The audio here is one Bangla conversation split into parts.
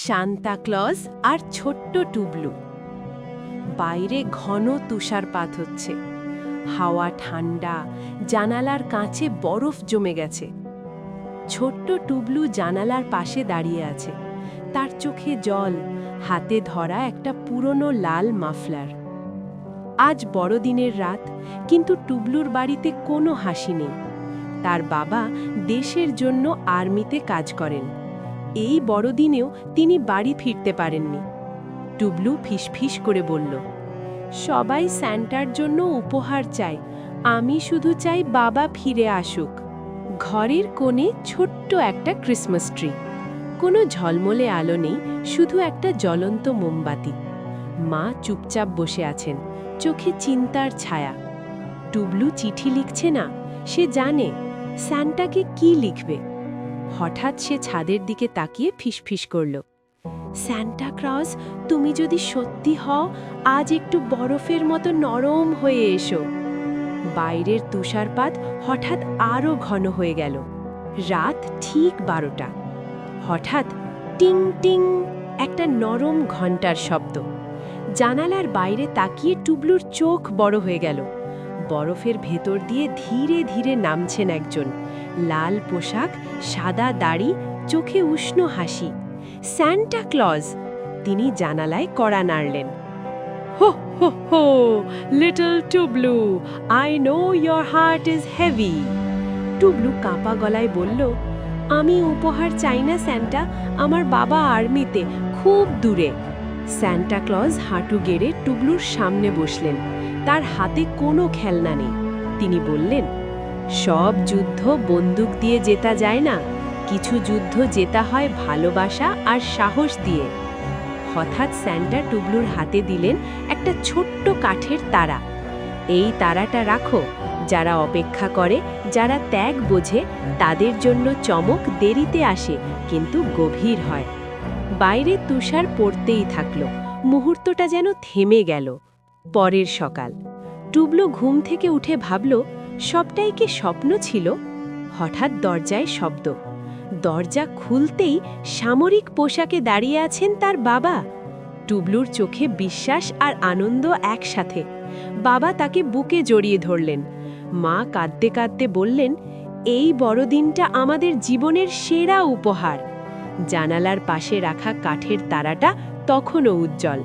সান্তা ক্লজ আর ছোট্ট টুবলু। বাইরে ঘন তুষারপাত হচ্ছে, হাওয়া ঠান্ডা, জানালার কাঁচে বরফ জমে গেছে। ছোট্ট টুবলু জানালার পাশে দাঁড়িয়ে আছে, তার চোখে জল, হাতে ধরা একটা পুরনো লাল মাফলার। আজ বড়দিনের রাত, কিন্তু টুবলুর বাড়িতে কোনো হাসি নেই। তার বাবা দেশের জন্য আর্মিতে কাজ করেন। এই বড়দিনেও তিনি বাড়ি ফিরতে পারেননি। টুবলু ফিসফিস করে বলল, সবাই স্যান্টার জন্য উপহার চায়, আমি শুধু চাই বাবা ফিরে আসুক। ঘরের কোণে ছোট্ট একটা ক্রিসমাস ট্রি, কোনো ঝলমলে আলো নেই, শুধু একটা জ্বলন্ত মোমবাতি। মা চুপচাপ বসে আছেন, চোখে চিন্তার ছায়া। টুবলু চিঠি লিখছে না, সে জানে স্যান্টাকে কি লিখবে। হঠাৎ সে ছাদের দিকে তাকিয়ে ফিসফিস করল, স্যান্টা ক্লজ, তুমি যদি সত্যি হও, আজ একটু বরফের মতো নরম হয়ে এসো। বাইরের তুষারপাত হঠাৎ আরও ঘন হয়ে গেল। রাত ঠিক 12টা। হঠাৎ টিং টিং একটা নরম ঘণ্টার শব্দ। জানালার বাইরে তাকিয়ে টুবলুর চোখ বড় হয়ে গেল। বরফের ভেতর দিয়ে ধীরে ধীরে নামছেন একজন, লাল পোশাক, সাদা দাড়ি, চোখে উষ্ণ হাসি। Santa Claus! তিনি জানালায় কড়া নাড়লেন। হো হো হো, little Tublu, I know your heart is heavy. Tublu কাঁপা গলায় বলল, আমি উপহার চাই না স্যান্টা, আমার বাবা আর্মিতে, খুব দূরে। স্যান্টা ক্লজ হাঁটু গেড়ে টুবলুর সামনে বসলেন। তার হাতে কোনো খেলনা নেই। তিনি বললেন, সব যুদ্ধ বন্দুক দিয়ে জেতা যায় না, কিছু যুদ্ধ জেতা হয় ভালোবাসা আর সাহস দিয়ে। হঠাৎ স্যান্টা টুবলুর হাতে দিলেন একটা ছোট্ট কাঠের তারা। এই তারাটা রাখো, যারা অপেক্ষা করে, যারা ত্যাগ বোঝে, তাদের জন্য চমক দেরিতে আসে, কিন্তু গভীর হয়। বাইরে তুষার পড়তেই থাকলো, মুহূর্তটা যেন থেমে গেল। পরের সকাল। টুবলু ঘুম থেকে উঠে ভাবল, সবটাই কি স্বপ্ন ছিল? হঠাৎ দরজায় শব্দ। দরজা খুলতেই সামরিক পোশাকে দাঁড়িয়ে আছেন তার বাবা। টুবলুর চোখে বিশ্বাস আর আনন্দ একসাথে। বাবা তাকে বুকে জড়িয়ে ধরলেন। মা কাঁদতে কাঁদতে বললেন, এই বড়দিনটা আমাদের জীবনের সেরা উপহার। জানালার পাশে রাখা কাঠের তারাটা তখনও উজ্জ্বল।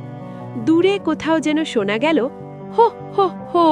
দূরে কোথাও যেন শোনা গেল, হো হো হো।